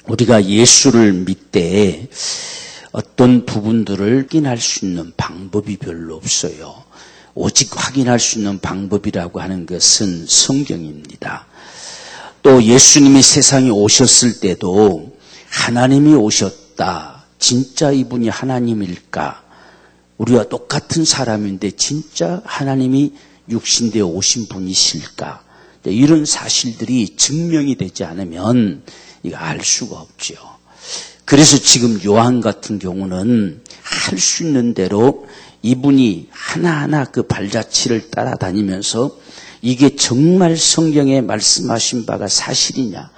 우리가 예수를 믿되 어떤 부분들을 확인할 수 있는 방법이 별로 없어요. 오직 확인할 수 있는 방법이라고 하는 것은 성경입니다. 또 예수님이 세상에 오셨을 때도 하나님이 오셨다. 진짜 이분이 하나님일까? 우리와 똑같은 사람인데 진짜 하나님이 육신되어 오신 분이실까? 이런 사실들이 증명이 되지 않으면 이거 알 수가 없죠. 그래서 지금 요한 같은 경우는 할 수 있는 대로 이분이 하나하나 그 발자취를 따라다니면서 이게 정말 성경에 말씀하신 바가 사실이냐,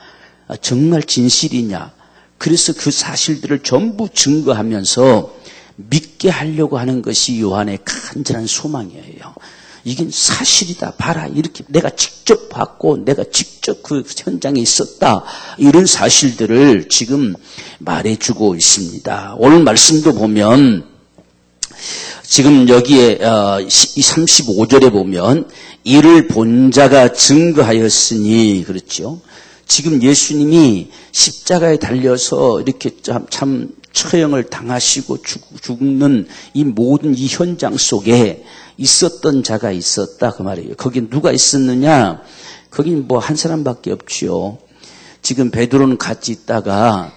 정말 진실이냐, 그래서 그 사실들을 전부 증거하면서 믿게 하려고 하는 것이 요한의 간절한 소망이에요. 이게 사실이다, 봐라, 이렇게 내가 직접 봤고 내가 직접 그 현장에 있었다, 이런 사실들을 지금 말해주고 있습니다. 오늘 말씀도 보면 지금 여기에 35절에 보면 이를 본 자가 증거하였으니, 그렇죠. 지금 예수님이 십자가에 달려서 이렇게 참 처형을 당하시고 죽는 이 모든 이 현장 속에 있었던 자가 있었다, 그 말이에요. 거기 누가 있었느냐? 거긴 뭐 한 사람밖에 없지요. 지금 베드로는 같이 있다가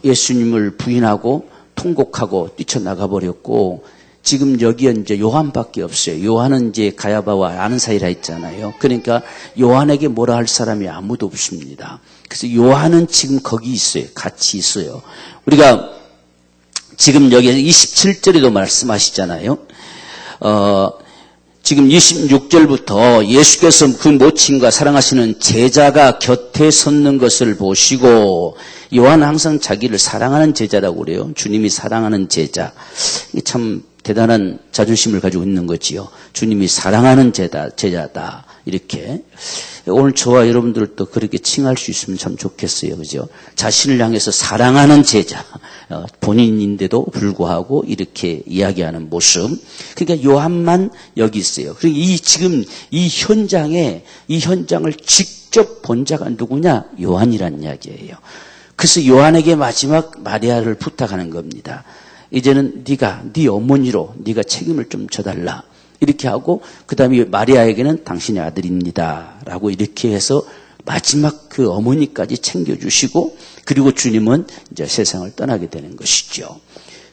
예수님을 부인하고 통곡하고 뛰쳐나가 버렸고, 지금 여기에 이제 요한밖에 없어요. 요한은 이제 가야바와 아는 사이라 했잖아요. 그러니까 요한에게 뭐라 할 사람이 아무도 없습니다. 그래서 요한은 지금 거기 있어요. 같이 있어요. 우리가 지금 여기 27절에도 말씀하시잖아요. 지금 26절부터 예수께서 그 모친과 사랑하시는 제자가 곁에 섰는 것을 보시고, 요한은 항상 자기를 사랑하는 제자라고 그래요. 주님이 사랑하는 제자. 이게 참 대단한 자존심을 가지고 있는 거지요. 주님이 사랑하는 제자다. 이렇게. 오늘 저와 여러분들도 그렇게 칭할 수 있으면 참 좋겠어요. 그죠? 자신을 향해서 사랑하는 제자. 본인인데도 불구하고 이렇게 이야기하는 모습. 그러니까 요한만 여기 있어요. 그리고 지금 이 현장을 직접 본 자가 누구냐? 요한이란 이야기예요. 그래서 요한에게 마지막 마리아를 부탁하는 겁니다. 이제는 네 어머니로 네가 책임을 좀 져달라. 이렇게 하고, 그 다음에 마리아에게는 당신의 아들입니다. 라고 이렇게 해서 마지막 그 어머니까지 챙겨주시고, 그리고 주님은 이제 세상을 떠나게 되는 것이죠.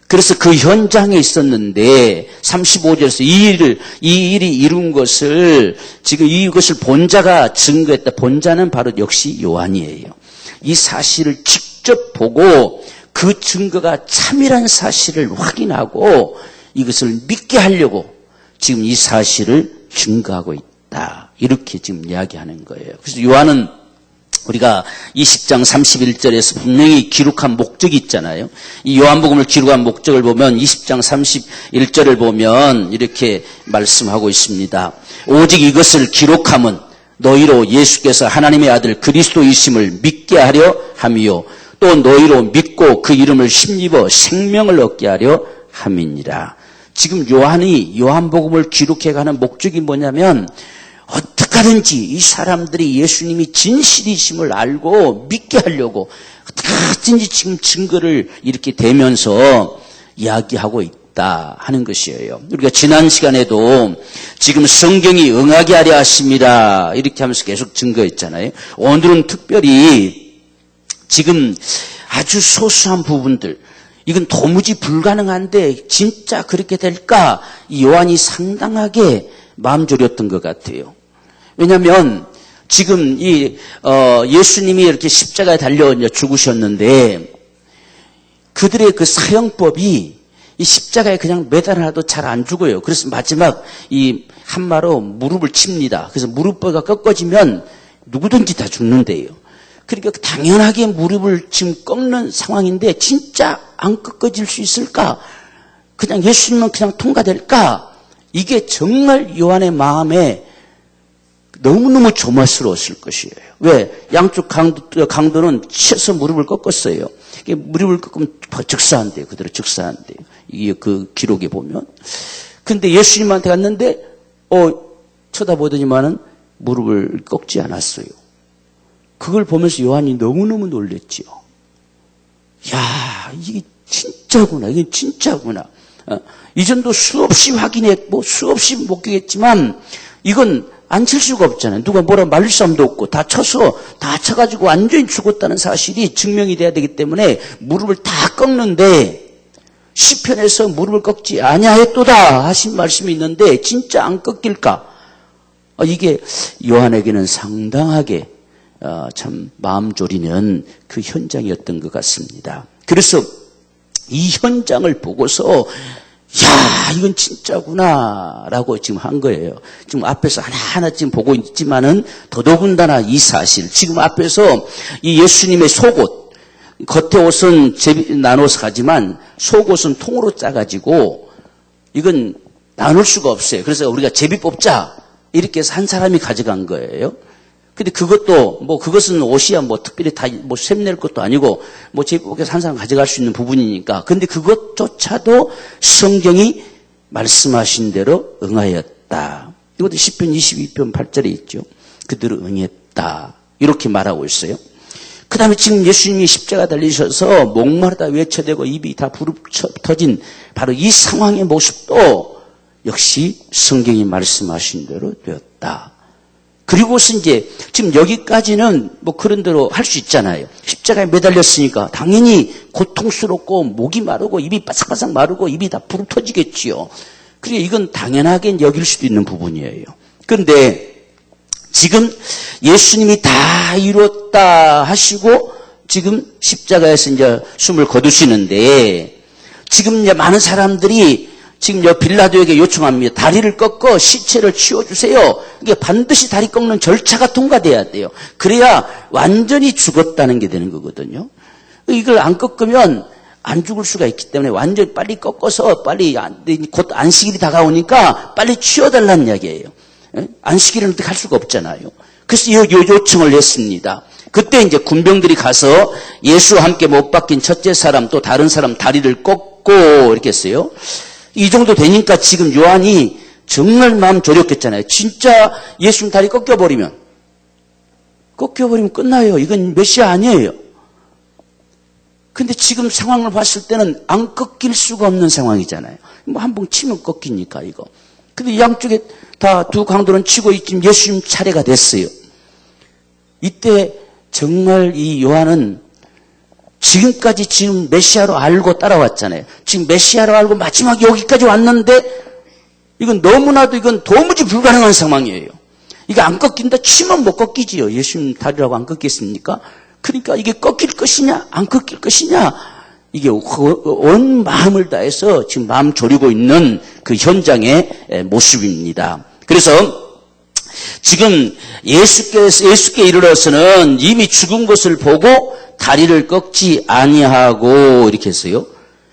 그래서 그 현장에 있었는데 35절에서 이 일이 이룬 것을, 지금 이것을 본 자가 증거했다. 본 자는 바로 역시 요한이에요. 이 사실을 직접 보고 그 증거가 참이란 사실을 확인하고 이것을 믿게 하려고 지금 이 사실을 증거하고 있다. 이렇게 지금 이야기하는 거예요. 그래서 요한은 우리가 20장 31절에서 분명히 기록한 목적이 있잖아요. 이 요한복음을 기록한 목적을 보면 20장 31절을 보면 이렇게 말씀하고 있습니다. 오직 이것을 기록함은 너희로 예수께서 하나님의 아들 그리스도이심을 믿게 하려 함이요, 또 너희로 믿고 그 이름을 힘입어 생명을 얻게 하려 함이니라. 지금 요한이 요한복음을 기록해가는 목적이 뭐냐면, 어떻게 하든지 이 사람들이 예수님이 진실이심을 알고 믿게 하려고 어떻게 하든지 지금 증거를 이렇게 대면서 이야기하고 있다 하는 것이에요. 우리가 지난 시간에도 지금 성경이 응하게 하려 하십니다 이렇게 하면서 계속 증거했잖아요. 오늘은 특별히 지금 아주 소소한 부분들, 이건 도무지 불가능한데 진짜 그렇게 될까? 이 요한이 상당하게 마음 졸였던 것 같아요. 왜냐하면 지금 예수님이 이렇게 십자가에 달려 죽으셨는데 그들의 그 사형법이 이 십자가에 그냥 매달아도 잘 안 죽어요. 그래서 마지막 이 한마로 무릎을 칩니다. 그래서 무릎뼈가 꺾어지면 누구든지 다 죽는데요. 그러니까 당연하게 무릎을 지금 꺾는 상황인데 진짜 안 꺾어질 수 있을까? 그냥 예수님은 그냥 통과될까? 이게 정말 요한의 마음에 너무너무 조마스러웠을 것이에요. 왜? 양쪽 강도는 치어서 무릎을 꺾었어요. 무릎을 꺾으면 즉사한대요. 그대로 즉사한대요. 이게 그 기록에 보면. 근데 예수님한테 갔는데, 쳐다보더니만은 무릎을 꺾지 않았어요. 그걸 보면서 요한이 너무너무 놀랬지요. 야, 이게 진짜구나. 이게 진짜구나. 이전도 수없이 확인했고 수없이 목격했지만 이건 안 칠 수가 없잖아요. 누가 뭐라 말릴 사람도 없고 다 쳐가지고 완전히 죽었다는 사실이 증명이 돼야 되기 때문에 무릎을 다 꺾는데 시편에서 무릎을 꺾지 아니하였도다 하신 말씀이 있는데 진짜 안 꺾일까? 이게 요한에게는 상당하게 참 마음 졸이는 그 현장이었던 것 같습니다. 그래서 이 현장을 보고서 야, 이건 진짜구나 라고 지금 한 거예요. 지금 앞에서 하나하나 지금 보고 있지만은 더더군다나 이 사실, 지금 앞에서 이 예수님의 속옷, 겉에 옷은 나눠서 가지만 속옷은 통으로 짜가지고 이건 나눌 수가 없어요. 그래서 우리가 제비 뽑자 이렇게 해서 한 사람이 가져간 거예요. 근데 그것도 그것은 옷이야 특별히 다 샘낼 것도 아니고 제비 뽑기에서 한 사람 가져갈 수 있는 부분이니까. 근데 그것조차도 성경이 말씀하신 대로 응하였다. 이것도 시편 22편 8절에 있죠. 그대로 응했다. 이렇게 말하고 있어요. 그 다음에 지금 예수님이 십자가 달리셔서 목마르다 외쳐대고 입이 다 부릅터진 바로 이 상황의 모습도 역시 성경이 말씀하신 대로 되었다. 그리고서 이제 지금 여기까지는 그런 대로 할 수 있잖아요. 십자가에 매달렸으니까 당연히 고통스럽고 목이 마르고 입이 바삭바삭 마르고 입이 다 부릅터지겠지요. 그래 이건 당연하게 여길 수도 있는 부분이에요. 그런데 지금 예수님이 다 이뤘다 하시고 지금 십자가에서 이제 숨을 거두시는데 지금 이제 많은 사람들이 지금 빌라도에게 요청합니다. 다리를 꺾어 시체를 치워주세요. 이게 반드시 다리 꺾는 절차가 통과돼야 돼요. 그래야 완전히 죽었다는 게 되는 거거든요. 이걸 안 꺾으면 안 죽을 수가 있기 때문에 완전히 빨리 꺾어서 빨리 곧 안식일이 다가오니까 빨리 치워달라는 이야기예요. 안식일은 어떻게 할 수가 없잖아요. 그래서 요청을 했습니다. 그때 이제 군병들이 가서 예수와 함께 못 박힌 첫째 사람 또 다른 사람 다리를 꺾고 이렇게 했어요. 이 정도 되니까 지금 요한이 정말 마음 졸였겠잖아요. 진짜 예수님 다리 꺾여버리면 끝나요. 이건 메시아 아니에요. 근데 지금 상황을 봤을 때는 안 꺾일 수가 없는 상황이잖아요. 한 번 치면 꺾이니까 이거. 근데 양쪽에 다 두 강도는 치고 지금 예수님 차례가 됐어요. 이때 정말 이 요한은 지금까지 지금 메시아로 알고 따라왔잖아요. 지금 메시아로 알고 마지막에 여기까지 왔는데 이건 너무나도 이건 도무지 불가능한 상황이에요. 이게 안 꺾인다 치면 못 꺾이지요. 예수님 다리라고 안 꺾겠습니까? 그러니까 이게 꺾일 것이냐 안 꺾일 것이냐 이게 온 마음을 다해서 지금 마음 졸이고 있는 그 현장의 모습입니다. 그래서 지금 예수께 이르러서는 이미 죽은 것을 보고 다리를 꺾지 아니하고 이렇게 했어요.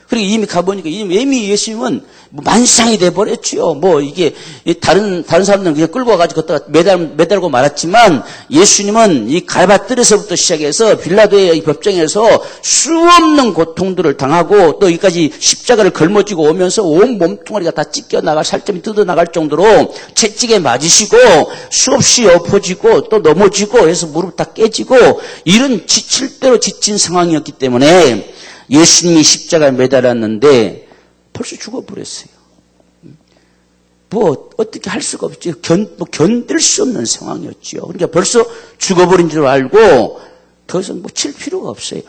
그리고 이미 가보니까 이미 예수님은 만상이 돼버렸죠. 이게 다른 사람들은 그냥 끌고 와가지고 걷다가 매달고 말았지만 예수님은 이 갈바뜰에서부터 시작해서 빌라도의 법정에서 수없는 고통들을 당하고 또 여기까지 십자가를 걸머쥐고 오면서 온 몸뚱아리가 다 찢겨나가 살점이 뜯어나갈 정도로 채찍에 맞으시고 수없이 엎어지고 또 넘어지고 해서 무릎 다 깨지고 이런 지칠 대로 지친 상황이었기 때문에 예수님이 십자가에 매달았는데 벌써 죽어버렸어요. 어떻게 할 수가 없죠. 견딜 수 없는 상황이었죠. 그러니까 벌써 죽어버린 줄 알고 더 이상 칠 필요가 없어요.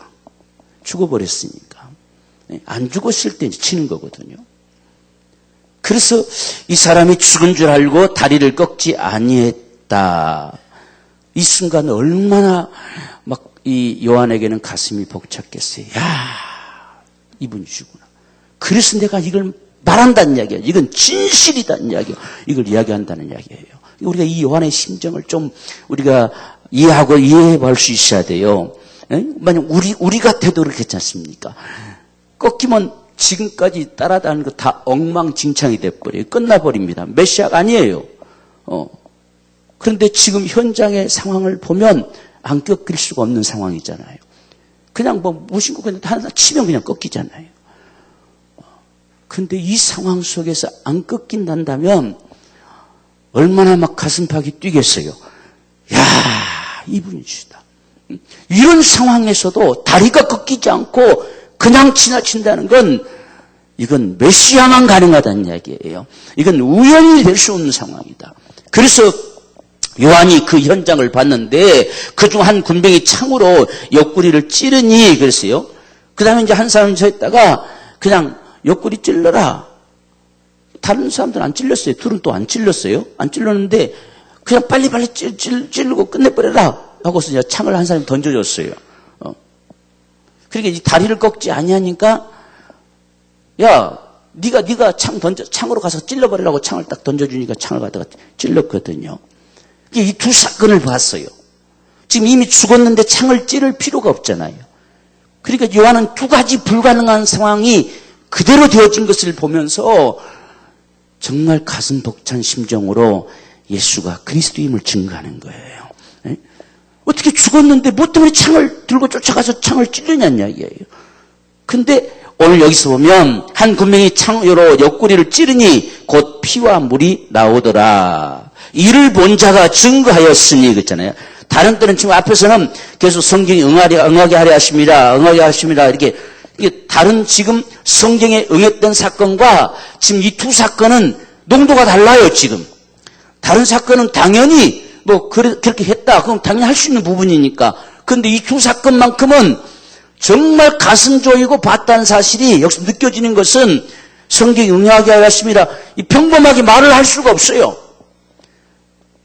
죽어버렸으니까. 안 죽었을 때 치는 거거든요. 그래서 이 사람이 죽은 줄 알고 다리를 꺾지 아니했다. 이 순간 얼마나 이 요한에게는 가슴이 벅찼겠어요. 야, 이분이 죽구나. 그래서 내가 이걸 말한다는 이야기예요. 이건 진실이다는 이야기예요. 이걸 이야기한다는 이야기예요. 우리가 이 요한의 심정을 좀 우리가 이해하고 이해해 볼 수 있어야 돼요. 만약 우리 같아도 그렇겠지 않습니까? 꺾이면 지금까지 따라다니는 거 다 엉망진창이 돼버려요. 끝나버립니다. 메시아가 아니에요. 그런데 지금 현장의 상황을 보면 안 꺾일 수가 없는 상황이잖아요. 그냥 무심코 그냥 하나 치면 그냥 꺾이잖아요. 근데 이 상황 속에서 안 꺾인다면 얼마나 가슴팍이 뛰겠어요. 야, 이분이 주다. 이런 상황에서도 다리가 꺾이지 않고 그냥 지나친다는 건 이건 메시아만 가능하다는 이야기예요. 이건 우연히 될 수 없는 상황이다. 그래서 요한이 그 현장을 봤는데 그중 한 군병이 창으로 옆구리를 찌르니 그랬어요. 그 다음에 이제 한 사람이 서 있다가 그냥 옆구리 찔러라. 다른 사람들은 안 찔렀어요. 둘은 또 안 찔렀어요. 안 찔렀는데 그냥 빨리빨리 찌르고 끝내버려라 하고서 이제 창을 한 사람이 던져줬어요. 그러니까 이 다리를 꺾지 아니하니까 야 네가 창으로 가서 찔러버리라고 창을 딱 던져주니까 창을 갖다가 찔렀거든요. 이 두 사건을 봤어요. 지금 이미 죽었는데 창을 찌를 필요가 없잖아요. 그러니까 요한은 두 가지 불가능한 상황이 그대로 되어진 것을 보면서 정말 가슴 벅찬 심정으로 예수가 그리스도임을 증거하는 거예요. 네? 어떻게 죽었는데 뭐 때문에 창을 들고 쫓아가서 창을 찌르냐는 이야기예요. 근데 오늘 여기서 보면 한 군병이 창으로 옆구리를 찌르니 곧 피와 물이 나오더라. 이를 본 자가 증거하였으니 그랬잖아요. 다른 때는 지금 앞에서는 계속 성경이 응하게 하려 하십니다. 응하게 하십니다. 이게 다른 지금 성경에 응했던 사건과 지금 이 두 사건은 농도가 달라요, 지금. 다른 사건은 당연히 그렇게 했다. 그럼 당연히 할 수 있는 부분이니까. 근데 이 두 사건만큼은 정말 가슴 조이고 봤다는 사실이 여기서 느껴지는 것은 성경이 응하게 하였습니다. 이 평범하게 말을 할 수가 없어요.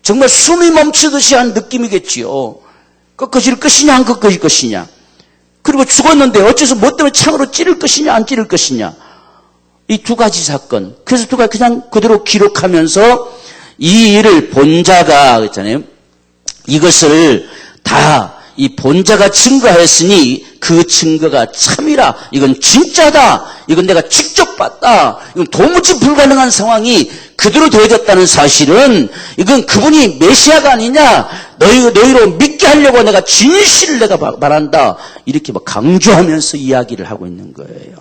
정말 숨이 멈추듯이 한 느낌이겠지요. 꺾어질 것이냐 안 꺾어질 것이냐. 그리고 죽었는데 어째서 뭐 때문에 창으로 찌를 것이냐 안 찌를 것이냐. 이 두 가지 사건. 그래서 두 가지 그냥 그대로 기록하면서 이 일을 본 자가 그랬잖아요. 이것을 다 이 본자가 증거하였으니 그 증거가 참이라. 이건 진짜다. 이건 내가 직접 봤다. 이건 도무지 불가능한 상황이 그대로 되어졌다는 사실은 이건 그분이 메시아가 아니냐. 너희로 믿게 하려고 내가 진실을 내가 말한다. 이렇게 막 강조하면서 이야기를 하고 있는 거예요.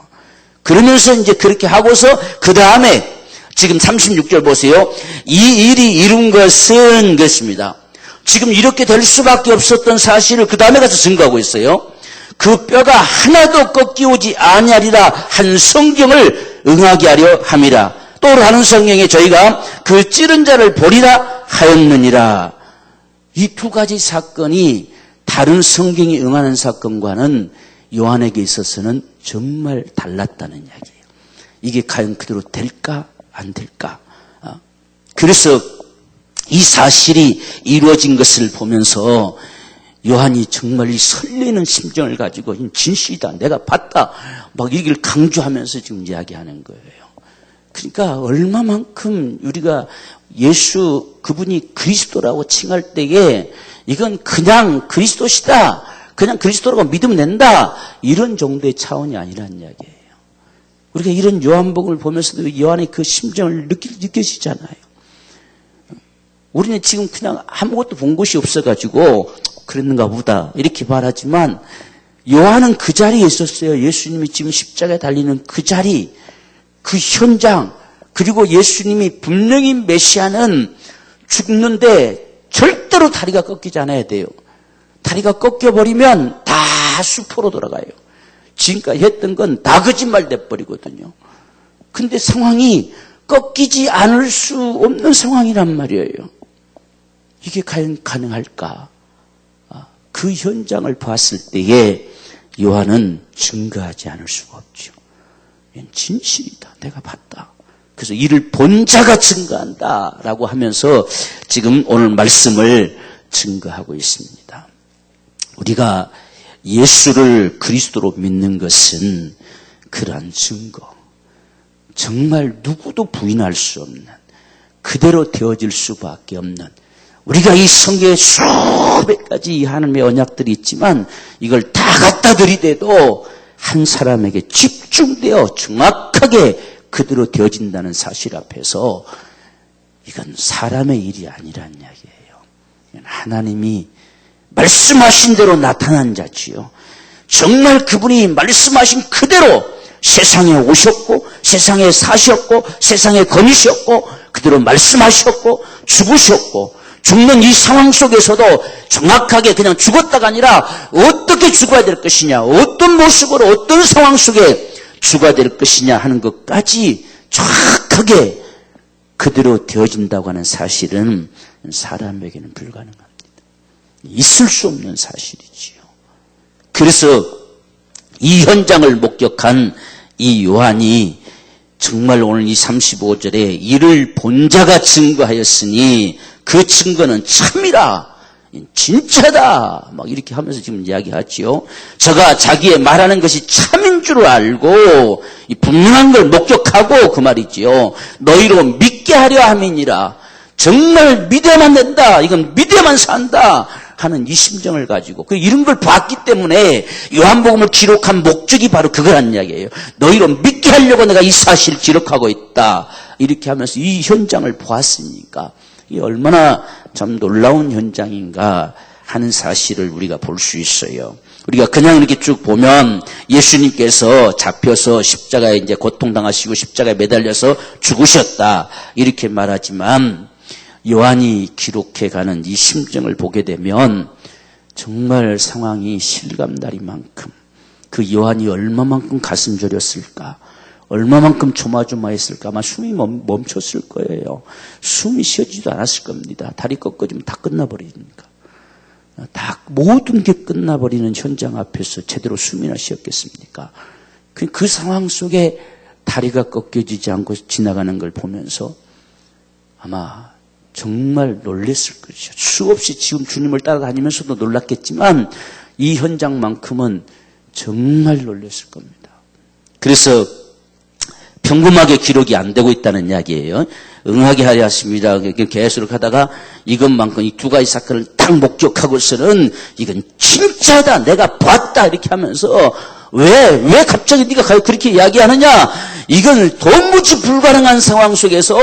그러면서 이제 그렇게 하고서 그 다음에 지금 36절 보세요. 이 일이 이룬 것은 그렇습니다. 지금 이렇게 될 수밖에 없었던 사실을 그 다음에 가서 증거하고 있어요. 그 뼈가 하나도 꺾이오지 아니하리라 한 성경을 응하게 하려 함이라. 또 다른 성경에 저희가 그 찌른 자를 보리라 하였느니라. 이 두 가지 사건이 다른 성경이 응하는 사건과는 요한에게 있어서는 정말 달랐다는 이야기예요. 이게 과연 그대로 될까 안 될까. 그래서 이 사실이 이루어진 것을 보면서 요한이 정말 이 설레는 심정을 가지고 진실이다. 내가 봤다. 막 이걸 강조하면서 지금 이야기하는 거예요. 그러니까 얼마만큼 우리가 예수 그분이 그리스도라고 칭할 때에 이건 그냥 그리스도시다. 그냥 그리스도라고 믿으면 된다. 이런 정도의 차원이 아니라는 이야기예요. 우리가 이런 요한복음을 보면서도 요한의 그 심정을 느껴지잖아요. 우리는 지금 그냥 아무것도 본 것이 없어가지고 그랬는가 보다 이렇게 말하지만 요한은 그 자리에 있었어요. 예수님이 지금 십자가에 달리는 그 자리, 그 현장, 그리고 예수님이 분명히 메시아는 죽는데 절대로 다리가 꺾이지 않아야 돼요. 다리가 꺾여버리면 다 수포로 돌아가요. 지금까지 했던 건 다 거짓말 돼버리거든요. 근데 상황이 꺾이지 않을 수 없는 상황이란 말이에요. 이게 과연 가능할까? 그 현장을 봤을 때에 요한은 증거하지 않을 수가 없죠. 이건 진실이다. 내가 봤다. 그래서 이를 본 자가 증거한다라고 하면서 지금 오늘 말씀을 증거하고 있습니다. 우리가 예수를 그리스도로 믿는 것은 그러한 증거. 정말 누구도 부인할 수 없는, 그대로 되어질 수밖에 없는, 우리가 이 성경에 수백 가지 하나님의 언약들이 있지만 이걸 다 갖다 들이대도 한 사람에게 집중되어 정확하게 그대로 되어진다는 사실 앞에서 이건 사람의 일이 아니란 이야기예요. 이건 하나님이 말씀하신 대로 나타난 자지요. 정말 그분이 말씀하신 그대로 세상에 오셨고 세상에 사셨고 세상에 거니셨고 그대로 말씀하셨고 죽으셨고 죽는 이 상황 속에서도 정확하게 그냥 죽었다가 아니라 어떻게 죽어야 될 것이냐, 어떤 모습으로 어떤 상황 속에 죽어야 될 것이냐 하는 것까지 정확하게 그대로 되어진다고 하는 사실은 사람에게는 불가능합니다. 있을 수 없는 사실이지요. 그래서 이 현장을 목격한 이 요한이 정말 오늘 이 35절에 이를 본 자가 증거하였으니 그 증거는 참이라, 진짜다, 막 이렇게 하면서 지금 이야기하지요. 저가 자기의 말하는 것이 참인 줄 알고 이 분명한 걸 목격하고 그 말이지요. 너희로 믿게 하려 함이니라. 정말 믿어야만 된다, 이건 믿어야만 산다 하는 이 심정을 가지고 이런 걸 봤기 때문에 요한복음을 기록한 목적이 바로 그거란 이야기예요. 너희로 믿게 하려고 내가 이 사실을 기록하고 있다, 이렇게 하면서 이 현장을 보았으니까 이 얼마나 참 놀라운 현장인가 하는 사실을 우리가 볼 수 있어요. 우리가 그냥 이렇게 쭉 보면 예수님께서 잡혀서 십자가에 이제 고통당하시고 십자가에 매달려서 죽으셨다 이렇게 말하지만 요한이 기록해가는 이 심정을 보게 되면 정말 상황이 실감나리만큼 그 요한이 얼마만큼 가슴 저렸을까, 얼마만큼 조마조마했을까. 아마 숨이 멈췄을 거예요. 숨이 쉬어지지도 않았을 겁니다. 다리 꺾어지면 다 끝나버리니까. 다 모든 게 끝나버리는 현장 앞에서 제대로 숨이나 쉬었겠습니까? 그 상황 속에 다리가 꺾여지지 않고 지나가는 걸 보면서 아마 정말 놀랬을 것이죠. 수없이 지금 주님을 따라다니면서도 놀랐겠지만 이 현장만큼은 정말 놀랬을 겁니다. 그래서 평범하게 기록이 안 되고 있다는 이야기예요. 응하게 하려 하십니다. 계속 하다가 이것만큼 이 두 가지 사건을 딱 목격하고서는 이건 진짜다, 내가 봤다 이렇게 하면서 왜 갑자기 네가 그렇게 이야기하느냐? 이건 도무지 불가능한 상황 속에서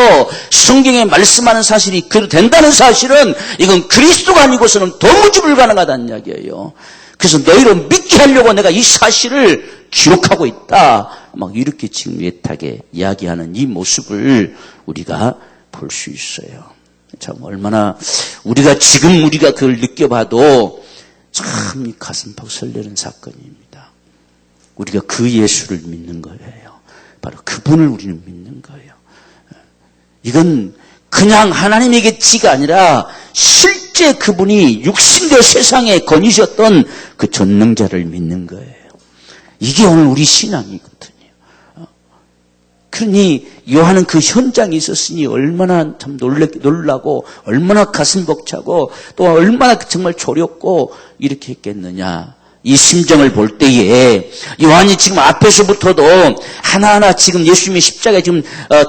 성경에 말씀하는 사실이 그대로 된다는 사실은 이건 그리스도가 아니고서는 도무지 불가능하다는 이야기예요. 그래서 너희로 믿게 하려고 내가 이 사실을 기록하고 있다, 막 이렇게 지금 애타게 이야기하는 이 모습을 우리가 볼 수 있어요. 참 얼마나 우리가 그걸 느껴봐도 참 가슴 팍 설레는 사건입니다. 우리가 그 예수를 믿는 거예요. 바로 그분을 우리는 믿는 거예요. 이건 그냥 하나님의 계치가 아니라 실제 그분이 육신되어 세상에 거니셨던 그 전능자를 믿는 거예요. 이게 오늘 우리 신앙이거든요. 그러니 요한은 그 현장에 있었으니 얼마나 참 놀라고 얼마나 가슴 벅차고 또 얼마나 정말 졸였고 이렇게 했겠느냐. 이 심정을 볼 때에 요한이 지금 앞에서부터도 하나하나 지금 예수님의 십자가에 지금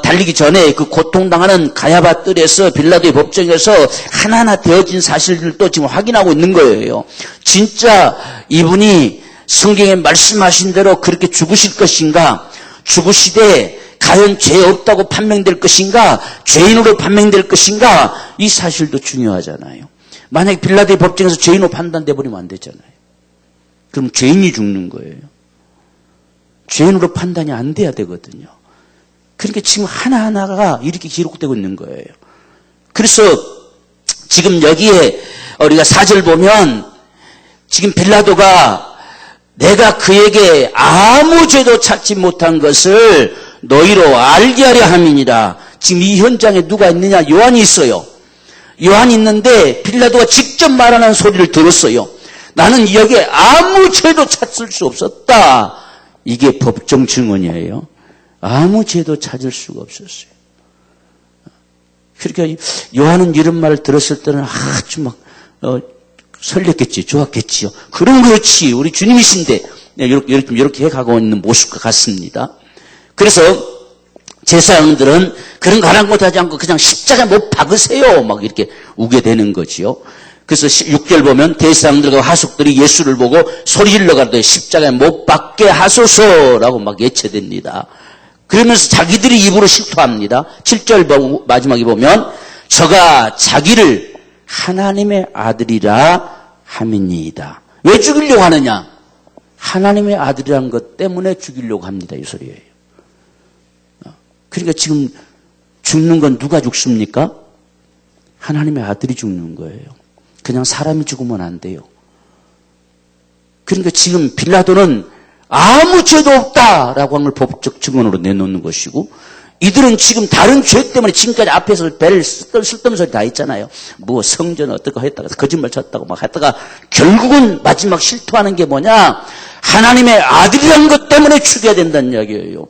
달리기 전에 그 고통당하는 가야바 뜰에서 빌라도의 법정에서 하나하나 되어진 사실들도 지금 확인하고 있는 거예요. 진짜 이분이 성경에 말씀하신 대로 그렇게 죽으실 것인가, 죽으시되 과연 죄 없다고 판명될 것인가, 죄인으로 판명될 것인가, 이 사실도 중요하잖아요. 만약에 빌라도의 법정에서 죄인으로 판단돼 버리면 안 되잖아요. 그럼 죄인이 죽는 거예요. 죄인으로 판단이 안 돼야 되거든요. 그러니까 지금 하나하나가 이렇게 기록되고 있는 거예요. 그래서 지금 여기에 우리가 4절 보면 지금 빌라도가 내가 그에게 아무 죄도 찾지 못한 것을 너희로 알게 하려 함이니라. 지금 이 현장에 누가 있느냐? 요한이 있어요. 요한이 있는데 빌라도가 직접 말하는 소리를 들었어요. 나는 여기에 아무 죄도 찾을 수 없었다. 이게 법정 증언이에요. 아무 죄도 찾을 수가 없었어요. 그러니까 요한은 이런 말을 들었을 때는 아주 막 설렜겠지, 좋았겠지요. 그렇지, 우리 주님이신데 이렇게 해가고 있는 모습과 같습니다. 그래서 제사장들은 그런 가랑곳 하지 않고 그냥 십자가 못 박으세요, 막 이렇게 우게 되는 거지요. 그래서 6절 보면 대제사장들과 하숙들이 예수를 보고 소리질러 가로되 십자가에 못 박게 하소서라고 막 예체됩니다. 그러면서 자기들이 입으로 실토합니다. 7절 마지막에 보면 저가 자기를 하나님의 아들이라 함이니이다. 왜 죽이려고 하느냐? 하나님의 아들이라는 것 때문에 죽이려고 합니다. 이 소리예요. 그러니까 지금 죽는 건 누가 죽습니까? 하나님의 아들이 죽는 거예요. 그냥 사람이 죽으면 안 돼요. 그러니까 지금 빌라도는 아무 죄도 없다라고 하는 걸 법적 증언으로 내놓는 것이고, 이들은 지금 다른 죄 때문에 지금까지 앞에서 배를 쓸데없는 소리 다 했잖아요. 뭐 성전 어떻게 했다가 거짓말 쳤다고 막 했다가 결국은 마지막 실토하는 게 뭐냐? 하나님의 아들이라는 것 때문에 죽여야 된다는 이야기예요.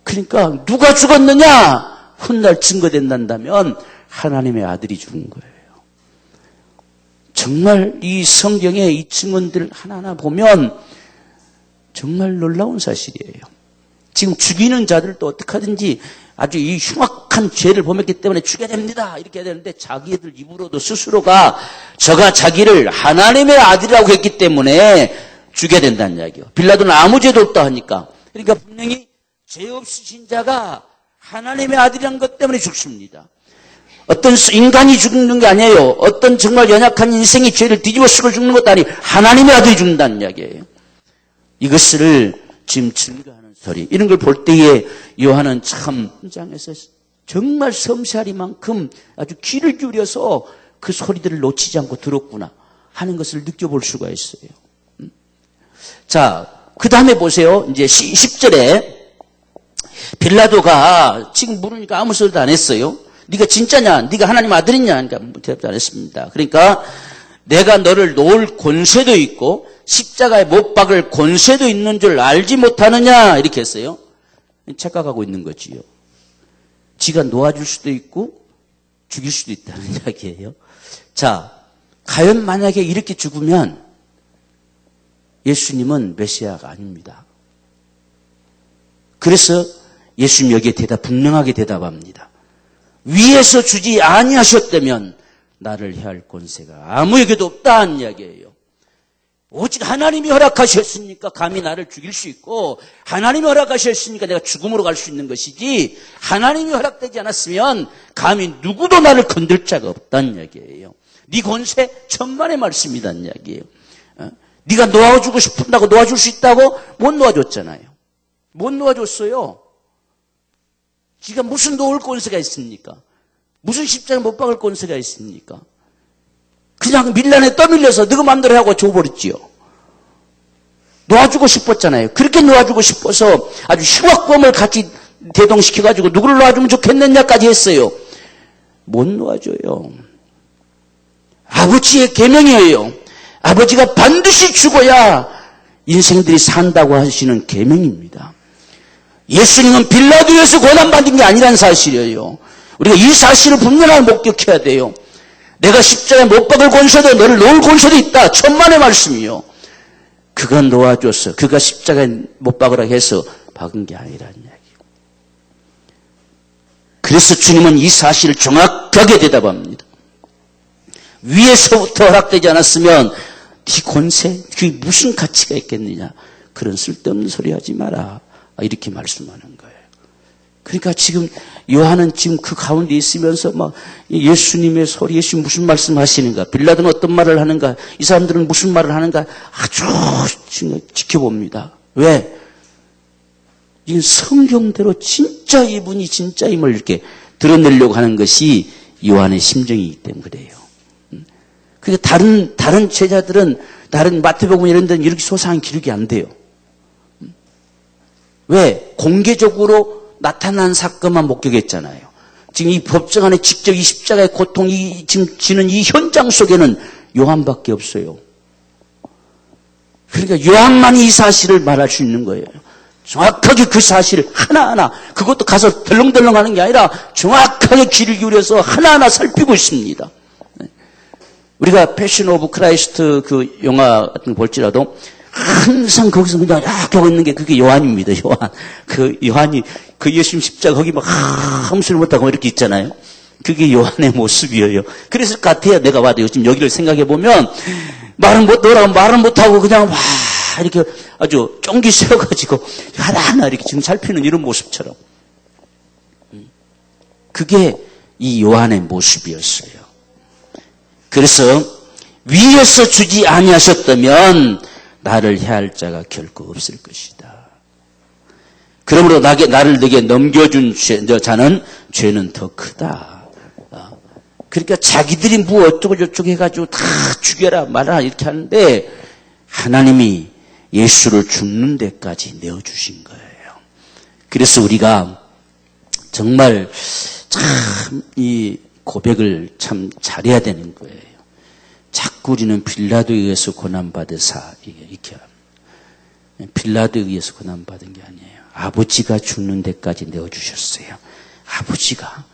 그러니까 누가 죽었느냐? 훗날 증거된다면 하나님의 아들이 죽은 거예요. 정말 이 성경의 이 증언들 하나하나 보면 정말 놀라운 사실이에요. 지금 죽이는 자들도 어떡하든지 아주 이 흉악한 죄를 범했기 때문에 죽여야 됩니다. 이렇게 해야 되는데 자기들 입으로도 스스로가 저가 자기를 하나님의 아들이라고 했기 때문에 죽여야 된다는 이야기예요. 빌라도는 아무 죄도 없다 하니까. 그러니까 분명히 죄 없으신 자가 하나님의 아들이라는 것 때문에 죽습니다. 어떤 인간이 죽는 게 아니에요. 어떤 정말 연약한 인생이 죄를 뒤집어 쓰고 죽는 것도 아니에요. 하나님의 아들이 죽는다는 이야기예요. 이것을 지금 증거하는 소리. 이런 걸 볼 때에 요한은 참 현장에서 정말 섬세하리만큼 아주 귀를 기울여서 그 소리들을 놓치지 않고 들었구나 하는 것을 느껴볼 수가 있어요. 자, 그 다음에 보세요. 이제 10절에 빌라도가 지금 물으니까 아무 소리도 안 했어요. 네가 진짜냐? 네가 하나님 아들이냐? 그러니까 대답도 안 했습니다. 그러니까 내가 너를 놓을 권세도 있고 십자가에 못 박을 권세도 있는 줄 알지 못하느냐? 이렇게 했어요. 착각하고 있는 거지요. 지가 놓아줄 수도 있고 죽일 수도 있다는 이야기예요. 자, 과연 만약에 이렇게 죽으면 예수님은 메시아가 아닙니다. 그래서 예수님 여기에 분명하게 대답합니다. 위에서 주지 아니하셨다면 나를 해할 권세가 아무에게도 없다는 이야기예요. 오직 하나님이 허락하셨으니까 감히 나를 죽일 수 있고 하나님이 허락하셨으니까 내가 죽음으로 갈 수 있는 것이지 하나님이 허락되지 않았으면 감히 누구도 나를 건들 자가 없다는 이야기예요. 네 권세 천만의 말씀이라는 이야기예요. 네가 놓아주고 싶은다고 놓아줄 수 있다고 못 놓아줬잖아요. 못 놓아줬어요. 지가 무슨 놓을 권세가 있습니까? 무슨 십자가에 못 박을 권세가 있습니까? 그냥 밀란에 떠밀려서 너가 마음대로 하고 줘버렸지요. 놓아주고 싶었잖아요. 그렇게 놓아주고 싶어서 아주 흉악범을 같이 대동시켜가지고 누구를 놓아주면 좋겠느냐까지 했어요. 못 놓아줘요. 아버지의 계명이에요. 아버지가 반드시 죽어야 인생들이 산다고 하시는 계명입니다. 예수님은 빌라도에서 고난받은 게 아니라는 사실이에요. 우리가 이 사실을 분명하게 목격해야 돼요. 내가 십자가에 못 박을 권세도 너를 놓을 권세도 있다. 천만의 말씀이요. 그가 놓아줘서 그가 십자가에 못 박으라 해서 박은 게 아니라는 이야기예요. 그래서 주님은 이 사실을 정확하게 대답합니다. 위에서부터 허락되지 않았으면 네 권세, 그게 무슨 가치가 있겠느냐. 그런 쓸데없는 소리 하지 마라. 이렇게 말씀하는 거예요. 그러니까 지금 요한은 지금 그 가운데 있으면서 막 예수님의 소리, 예수님 무슨 말씀 하시는가, 빌라도는 어떤 말을 하는가, 이 사람들은 무슨 말을 하는가 아주 지켜봅니다. 왜? 이 성경대로 진짜 이분이 진짜임을 이렇게 드러내려고 하는 것이 요한의 심정이기 때문에 그래요. 그러니까 다른 제자들은 다른 마태복음 이런 데는 이렇게 소상한 기록이 안 돼요. 왜? 공개적으로 나타난 사건만 목격했잖아요. 지금 이 법정 안에 직접 이 십자가의 고통이 지금 지는 이 현장 속에는 요한밖에 없어요. 그러니까 요한만이 이 사실을 말할 수 있는 거예요. 정확하게 그 사실을 하나하나, 그것도 가서 덜렁덜렁 하는 게 아니라 정확하게 귀를 기울여서 하나하나 살피고 있습니다. 우리가 패션 오브 크라이스트 그 영화 같은 거 볼지라도 항상 거기서 그냥 이렇게 하고 있는 게 그게 요한입니다. 요한. 그 요한이 그 예수님 십자가 거기 막 아무 소리 못하고 이렇게 있잖아요. 그게 요한의 모습이에요. 그랬을 것 같아요. 내가 봐도 지금 여기를 생각해 보면 말은 못하고 그냥 와 이렇게 아주 쫑기 세워가지고 하나하나 이렇게 지금 살피는 이런 모습처럼. 그게 이 요한의 모습이었어요. 그래서 위에서 주지 아니하셨다면 나를 해할 자가 결코 없을 것이다. 그러므로 나를 내게 넘겨준 자는 죄는 더 크다. 그러니까 자기들이 뭐 어쩌고저쩌고 해가지고 다 죽여라 말아라 이렇게 하는데 하나님이 예수를 죽는 데까지 내어주신 거예요. 그래서 우리가 정말 참 이 고백을 참 잘해야 되는 거예요. 자꾸 우리는 빌라도에 의해서 고난받으사 이렇게 합니다. 빌라도에 의해서 고난받은 게 아니에요. 아버지가 죽는 데까지 내어주셨어요. 아버지가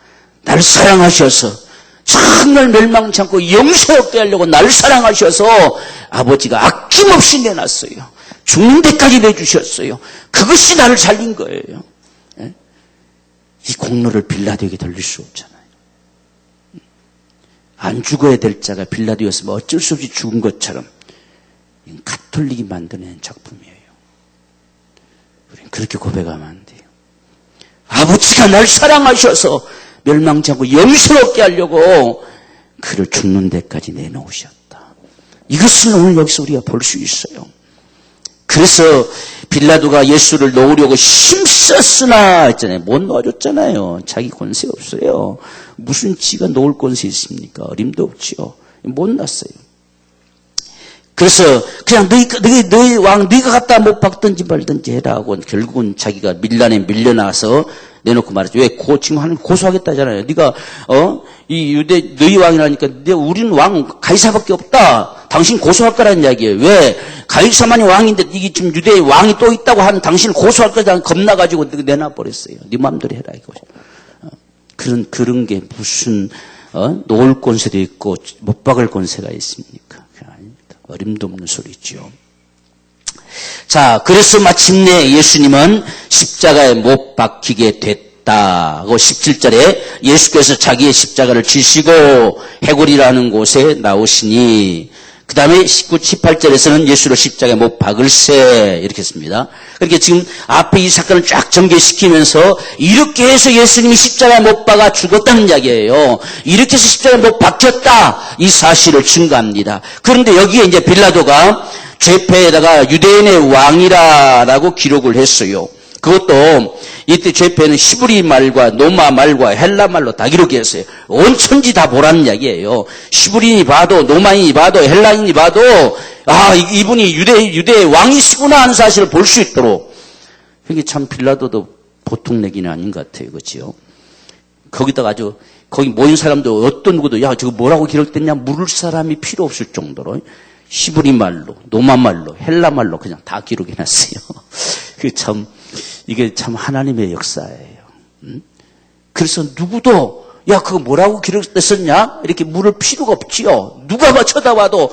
날 사랑하셔서 정말 멸망치 않고 영생없게 하려고 날 사랑하셔서 아버지가 아낌없이 내놨어요. 죽는 데까지 내주셨어요. 그것이 나를 살린 거예요. 이 공로를 빌라도에게 돌릴 수 없잖아요. 안 죽어야 될 자가 빌라도였으면 어쩔 수 없이 죽은 것처럼 가톨릭이 만들어낸 작품이에요. 우리는 그렇게 고백하면 안 돼요. 아버지가 날 사랑하셔서 멸망치 않고 영생없게 하려고 그를 죽는 데까지 내놓으셨다. 이것을 오늘 여기서 우리가 볼 수 있어요. 그래서 빌라도가 예수를 놓으려고 힘썼으나 했잖아요. 못 놓아줬잖아요. 자기 권세 없어요. 무슨 지가 놓을 권세 있습니까? 어림도 없지요. 못 놨어요. 그래서 그냥 너희 왕 네가 갖다 못 박든지 말든지 해라 하고 결국은 자기가 밀란에 밀려나서 내놓고 말했죠. 왜? 지금 하나님 고소하겠다잖아요. 네가 이 유대 너희 왕이라니까 우리는 왕 가이사밖에 없다. 당신 고소할 거라는 이야기예요. 왜? 가이사만이 왕인데 이게 지금 유대의 왕이 또 있다고 하면 당신을 고소할 거다 겁나가지고 내놔버렸어요. 네 마음대로 해라 이거. 그런 게 무슨 놓을 권세도 있고 못 박을 권세가 있습니까? 아닙니다. 어림도 없는 소리죠. 자, 그래서 마침내 예수님은 십자가에 못 박히게 됐다고 17절에 예수께서 자기의 십자가를 지시고 해골이라는 곳에 나오시니 그 다음에 19, 18절에서는 예수를 십자가에 못 박을세 이렇게 했습니다. 그러니까 지금 앞에 이 사건을 쫙 전개시키면서 이렇게 해서 예수님이 십자가에 못 박아 죽었다는 이야기예요. 이렇게 해서 십자가에 못 박혔다 이 사실을 증거합니다. 그런데 여기에 이제 빌라도가 죄패에다가 유대인의 왕이라고 기록을 했어요. 그것도 이때 죄패는 히브리 말과 로마 말과 헬라 말로 다 기록했어요. 온 천지 다 보라는 이야기예요. 히브리인이 봐도 로마인이 봐도 헬라인이 봐도 이분이 유대의 왕이시구나 하는 사실을 볼 수 있도록. 이게 참 빌라도도 보통 내기는 아닌 것 같아요. 그렇지요? 거기다가 거기 모인 사람도 어떤 누구도 저거 뭐라고 기록됐냐 물을 사람이 필요 없을 정도로 히브리 말로, 로마 말로, 헬라 말로 그냥 다 기록해놨어요. 이게 참 하나님의 역사예요. 그래서 누구도 그거 뭐라고 기록됐었냐? 이렇게 물을 필요가 없지요. 누가 쳐다봐도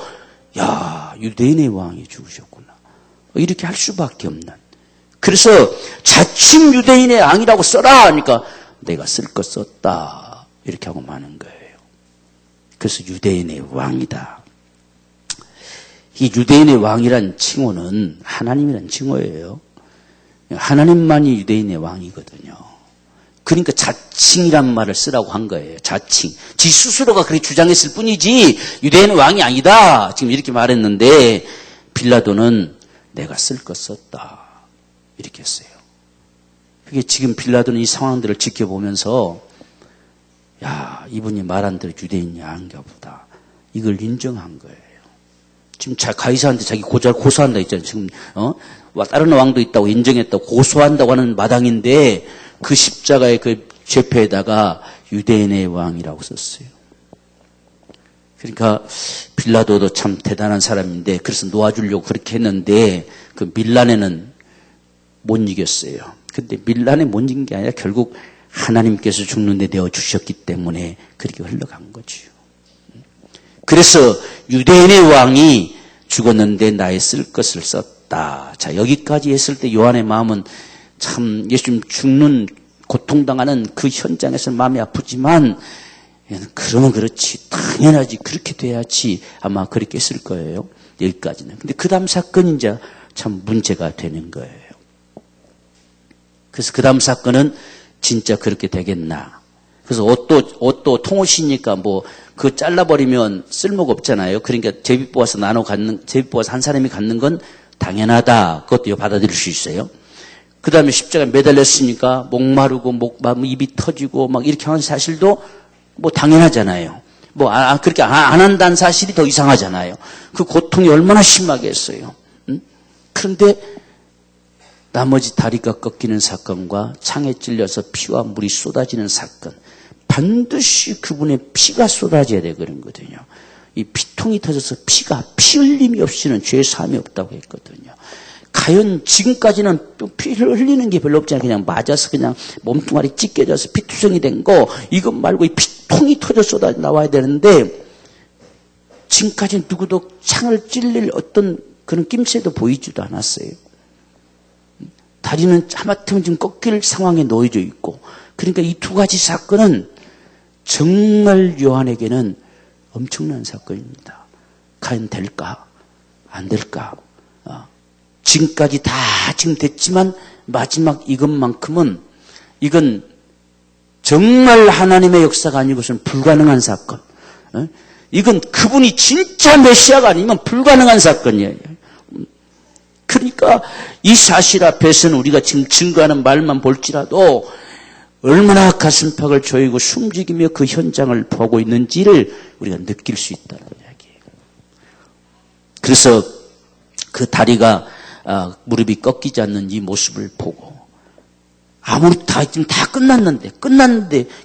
유대인의 왕이 죽으셨구나. 이렇게 할 수밖에 없는. 그래서 자칭 유대인의 왕이라고 써라 하니까 내가 쓸 거 썼다. 이렇게 하고 마는 거예요. 그래서 유대인의 왕이다. 이 유대인의 왕이란 칭호는 하나님이란 칭호예요. 하나님만이 유대인의 왕이거든요. 그러니까 자칭이란 말을 쓰라고 한 거예요. 자칭. 지 스스로가 그렇게 주장했을 뿐이지 유대인의 왕이 아니다. 지금 이렇게 말했는데 빌라도는 내가 쓸 거 썼다. 이렇게 했어요. 그게 지금 빌라도는 이 상황들을 지켜보면서 이분이 말한 대로 유대인이 아닌가 보다. 이걸 인정한 거예요. 지금 가이사한테 자기 고소한다 했잖아요. 지금 다른 왕도 있다고 인정했다고 고소한다고 하는 마당인데 그 십자가의 그 죄패에다가 유대인의 왕이라고 썼어요. 그러니까 빌라도도 참 대단한 사람인데 그래서 놓아주려고 그렇게 했는데 그 밀란에는 못 이겼어요. 근데 밀란에 못 이긴 게 아니라 결국 하나님께서 죽는데 내어주셨기 때문에 그렇게 흘러간 거죠. 그래서 유대인의 왕이 죽었는데 나의 쓸 것을 썼다. 자, 여기까지 했을 때 요한의 마음은 참 예수님 죽는 고통당하는 그 현장에서 마음이 아프지만 그러면 그렇지. 당연하지. 그렇게 돼야지. 아마 그렇게 했을 거예요. 여기까지는. 근데 그 다음 사건이 이제 참 문제가 되는 거예요. 그래서 그 다음 사건은 진짜 그렇게 되겠나. 그래서 옷도 통옷이니까 그거 잘라버리면 쓸모가 없잖아요. 그러니까 제비 뽑아서 제비 뽑아서 한 사람이 갖는 건 당연하다. 그것도 받아들일 수 있어요. 그 다음에 십자가에 매달렸으니까 목마르고 입이 터지고 이렇게 하는 사실도 당연하잖아요. 그렇게 안 한다는 사실이 더 이상하잖아요. 그 고통이 얼마나 심하겠어요. 그런데 나머지 다리가 꺾이는 사건과 창에 찔려서 피와 물이 쏟아지는 사건, 반드시 그분의 피가 쏟아져야 되거든요. 이 피통이 터져서 피 흘림이 없이는 죄 사함이 없다고 했거든요. 과연 지금까지는 피를 흘리는 게 별로 없잖아요. 그냥 맞아서 그냥 몸뚱아리 찢겨져서 피투성이 된 거, 이것 말고 이 피통이 터져 쏟아 나와야 되는데, 지금까지는 누구도 창을 찔릴 어떤 그런 낌새도 보이지도 않았어요. 다리는 하마터면 지금 꺾일 상황에 놓여져 있고, 그러니까 이 두 가지 사건은 정말 요한에게는 엄청난 사건입니다. 과연 될까? 안 될까? 지금까지 다 지금 됐지만 마지막 이것만큼은 이건 정말 하나님의 역사가 아니고서는 불가능한 사건. 이건 그분이 진짜 메시아가 아니면 불가능한 사건이에요. 그러니까 이 사실 앞에서는 우리가 지금 증거하는 말만 볼지라도 얼마나 가슴팍을 조이고 숨죽이며 그 현장을 보고 있는지를 우리가 느낄 수 있다는 이야기예요. 그래서 그 다리가 무릎이 꺾이지 않는 이 모습을 보고 지금 다 끝났는데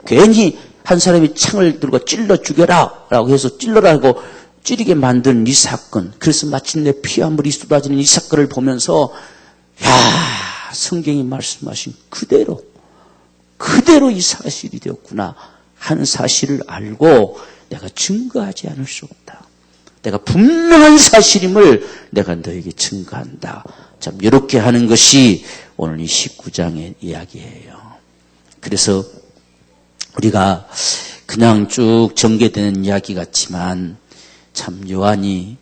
괜히 한 사람이 창을 들고 찔러 죽여라 라고 해서 찔러라고 찌르게 만든 이 사건, 그래서 마침내 피와 물이 쏟아지는 이 사건을 보면서 성경이 말씀하신 그대로 이 사실이 되었구나 하는 사실을 알고 내가 증거하지 않을 수 없다. 내가 분명한 사실임을 내가 너에게 증거한다. 참 이렇게 하는 것이 오늘 이 19장의 이야기예요. 그래서 우리가 그냥 쭉 전개되는 이야기 같지만 참 요한이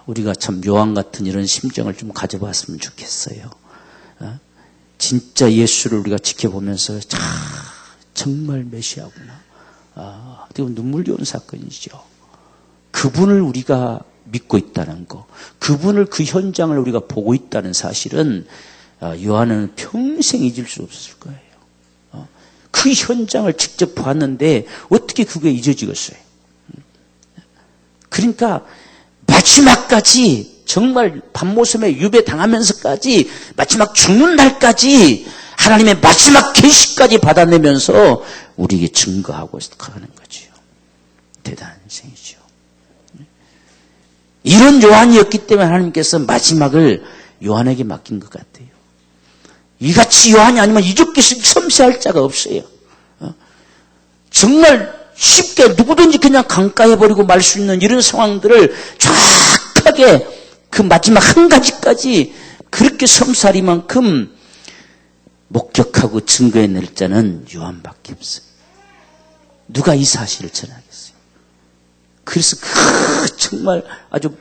우리가 참 요한 같은 이런 심정을 좀 가져봤으면 좋겠어요. 진짜 예수를 우리가 지켜보면서 정말 메시아구나. 어떻게 보면 눈물겨운 사건이죠. 그분을 우리가 믿고 있다는 거, 그분을 그 현장을 우리가 보고 있다는 사실은 요한은 평생 잊을 수 없을 거예요. 그 현장을 직접 봤는데 어떻게 그게 잊어지겠어요? 그러니까 마지막까지 정말 밤모섬에 유배당하면서까지 마지막 죽는 날까지 하나님의 마지막 계시까지 받아내면서 우리에게 증거하고 가는 거죠. 대단한 인생이죠. 이런 요한이었기 때문에 하나님께서 마지막을 요한에게 맡긴 것 같아요. 이같이 요한이 아니면 이적께서 섬세할 자가 없어요. 정말 쉽게 누구든지 그냥 강가해버리고 말 수 있는 이런 상황들을 정확하게 그 마지막 한 가지까지 그렇게 섬세하리만큼 목격하고 증거해낼 자는 요한밖에 없어요. 누가 이 사실을 전하겠어요? 그래서 정말 아주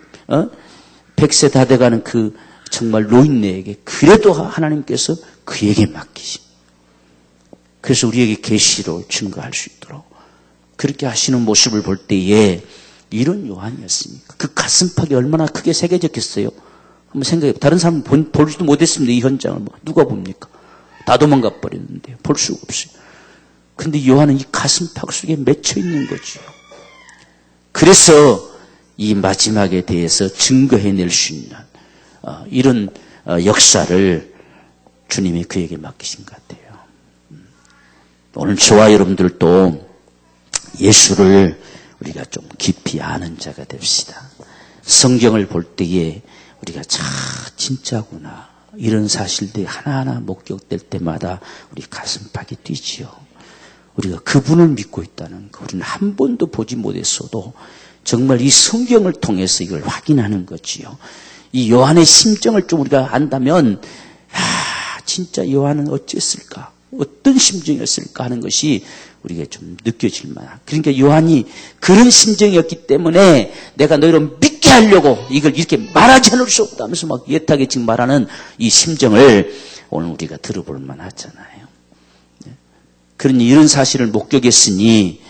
100세 다 돼가는 그 정말 노인네에게 그래도 하나님께서 그에게 맡기십니다. 그래서 우리에게 계시로 증거할 수 있도록 그렇게 하시는 모습을 볼 때에 이런 요한이었습니까? 그 가슴팍이 얼마나 크게 새겨졌겠어요? 한번 생각해요. 다른 사람은 볼지도 못했습니다. 이 현장을 누가 봅니까? 다 도망가 버렸는데 볼 수가 없어요. 그런데 요한은 이 가슴팍 속에 맺혀 있는 거죠. 그래서 이 마지막에 대해서 증거해낼 수 있는 이런 역사를 주님이 그에게 맡기신 것 같아요. 오늘 저와 여러분들도 예수를 우리가 좀 깊이 아는 자가 됩시다. 성경을 볼 때에 우리가 진짜구나 이런 사실들이 하나하나 목격될 때마다 우리 가슴팍이 뛰지요. 우리가 그분을 믿고 있다는 거, 우리는 한 번도 보지 못했어도 정말 이 성경을 통해서 이걸 확인하는 거지요. 이 요한의 심정을 좀 우리가 안다면 진짜 요한은 어찌했을까? 어떤 심정이었을까 하는 것이 우리가 좀 느껴질 만한. 그러니까 요한이 그런 심정이었기 때문에 내가 너희를 믿게 하려고 이걸 이렇게 말하지 않을 수 없다 하면서 막 예타게 지금 말하는 이 심정을 오늘 우리가 들어볼 만하잖아요. 그러니 이런 사실을 목격했으니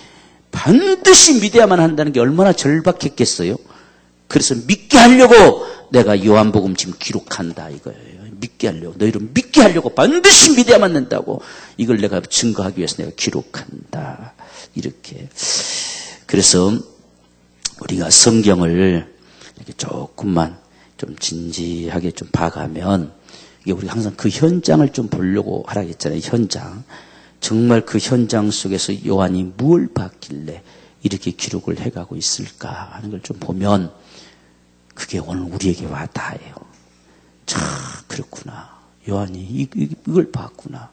반드시 믿어야만 한다는 게 얼마나 절박했겠어요. 그래서 믿게 하려고 내가 요한복음 지금 기록한다 이거예요. 믿게 하려고, 너희를 믿게 하려고 반드시 믿어야만 된다고 이걸 내가 증거하기 위해서 내가 기록한다. 이렇게 그래서 우리가 성경을 이렇게 조금만 좀 진지하게 좀 봐가면 이게 우리가 항상 그 현장을 좀 보려고 하라 했잖아요. 현장. 정말 그 현장 속에서 요한이 무엇을 봤길래 이렇게 기록을 해가고 있을까 하는 걸 좀 보면 그게 오늘 우리에게 와닿아요. 참 그렇구나. 요한이 이걸 봤구나.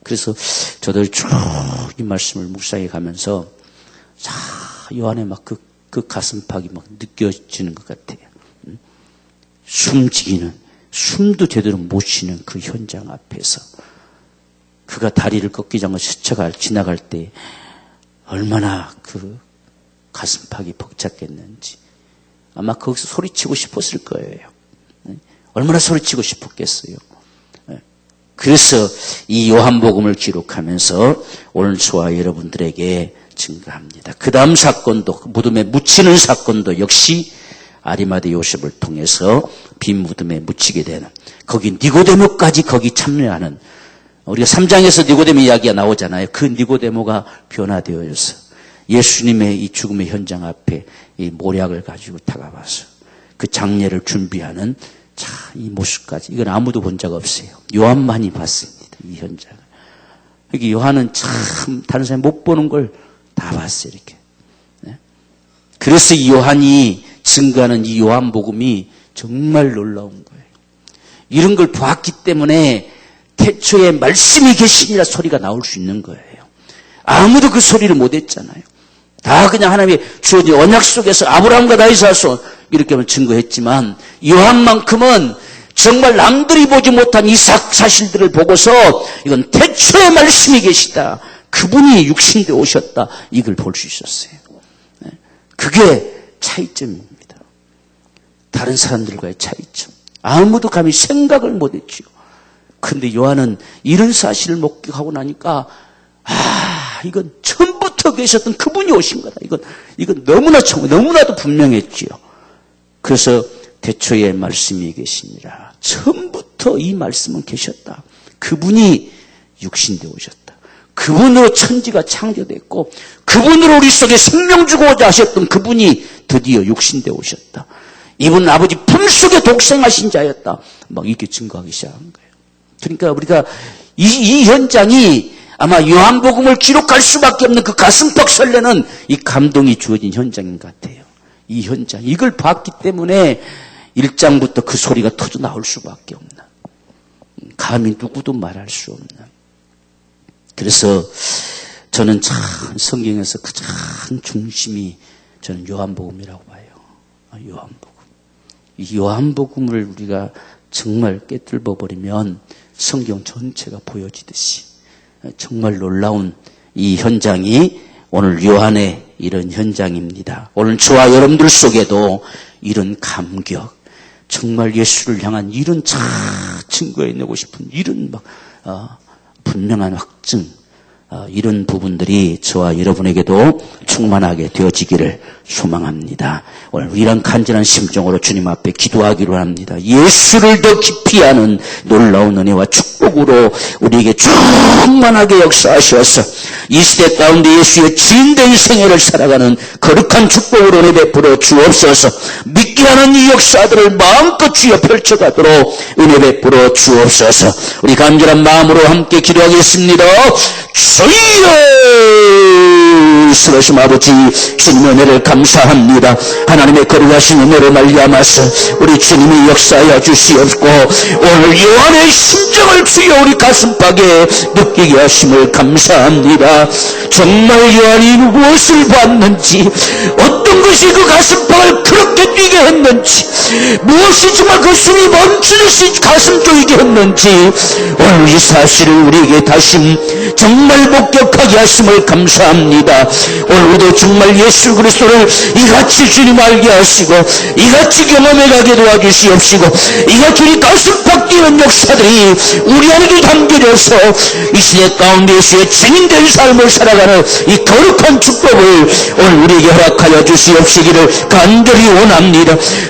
그래서 저도 쭉 이 말씀을 묵상해 가면서 자 요한의 막 그 가슴팍이 막 느껴지는 것 같아요. 숨지기는 숨도 제대로 못 쉬는 그 현장 앞에서 그가 다리를 꺾이지 않고 지나갈 때 얼마나 그 가슴팍이 벅찼겠는지 아마 거기서 소리치고 싶었을 거예요. 얼마나 소리치고 싶었겠어요. 그래서 이 요한복음을 기록하면서 오늘 저와 여러분들에게 증거합니다. 그 다음 사건도 무덤에 묻히는 사건도 역시 아리마대 요셉을 통해서 빈 무덤에 묻히게 되는 거기 니고데모까지 거기 참여하는 우리가 3장에서 니고데모 이야기가 나오잖아요. 그 니고데모가 변화되어져서 예수님의 이 죽음의 현장 앞에 이 모략을 가지고 다가와서 그 장례를 준비하는 자, 이 모습까지 이건 아무도 본 적 없어요. 요한만이 봤습니다. 이 현장을. 여기 요한은 참 다른 사람이 못 보는 걸 다 봤어요. 이렇게. 네? 그래서 이 요한이 증거하는 이 요한복음이 정말 놀라운 거예요. 이런 걸 보았기 때문에 태초에 말씀이 계시니라 소리가 나올 수 있는 거예요. 아무도 그 소리를 못 했잖아요. 다 그냥 하나님의 주어진 언약 속에서 아브라함과 다윗의 자손 이렇게 증거했지만 요한만큼은 정말 남들이 보지 못한 이삭 사실들을 보고서 이건 태초에 말씀이 계시다. 그분이 육신되어 오셨다. 이걸 볼 수 있었어요. 그게 차이점입니다. 다른 사람들과의 차이점. 아무도 감히 생각을 못했죠. 그런데 요한은 이런 사실을 목격하고 나니까 이건 처음부터 계셨던 그분이 오신 거다. 이건 너무나도 분명했지요. 그래서 태초에 말씀이 계시니라. 처음부터 이 말씀은 계셨다. 그분이 육신되어 오셨다. 그분으로 천지가 창조됐고 그분으로 우리 속에 생명 주고자 하셨던 그분이 드디어 육신되어 오셨다. 이분은 아버지 품속에 독생하신 자였다. 막 이렇게 증거하기 시작한 거예요. 그러니까 우리가 이 현장이 아마 요한복음을 기록할 수밖에 없는 그 가슴팍 설레는 이 감동이 주어진 현장인 것 같아요. 이 현장. 이걸 봤기 때문에 1장부터 그 소리가 터져 나올 수밖에 없는. 감히 누구도 말할 수 없는. 그래서 저는 참 성경에서 가장 중심이 저는 요한복음이라고 봐요. 요한복음. 이 요한복음을 우리가 정말 깨뚫어 버리면 성경 전체가 보여지듯이 정말 놀라운 이 현장이 오늘 요한의 이런 현장입니다. 오늘 저와 여러분들 속에도 이런 감격, 정말 예수를 향한 이런 증거해내고 싶은 이런 분명한 확증, 이런 부분들이 저와 여러분에게도 충만하게 되어지기를 소망합니다. 오늘 이런 간절한 심정으로 주님 앞에 기도하기로 합니다. 예수를 더 깊이 아는 놀라운 은혜와 축복으로 우리에게 충만하게 역사하셔서 이 시대 가운데 예수의 진된 생애를 살아가는 거룩한 축복으로 은혜 베풀어 주옵소서. 믿게 하는 이 역사들을 마음껏 주여 펼쳐가도록 은혜 베풀어 주옵소서. 우리 간절한 마음으로 함께 기도하겠습니다. 주여 스러심 아버지 주님의 은혜를 감사합니다. 하나님의 거룩하신 은혜로 말미암아서 우리 주님이 역사하여 주시옵고 오늘 요한의 심정을 주여 우리 가슴팍에 느끼게 하심을 감사합니다. 정말 요한이 무엇을 봤는지 어떤 것이 그 가슴팍을 그렇게 뛰게 했는지 무엇이 정말 그 숨이 멈추듯이 가슴 쪼이게 했는지 오늘 이 사실을 우리에게 다시 정말 목격하게 하심을 감사합니다. 오늘 우리도 정말 예수 그리스도를 이같이 주님 알게 하시고 이같이 경험해 가게 도와주시옵시고 이같이 우리 가슴팍 뛰는 역사들이 우리 안에도 담겨져서 이 시대 가운데 예수의 증인된 삶을 살아가는 이 거룩한 축복을 오늘 우리에게 허락하여 주시옵시기를 간절히 원합니다.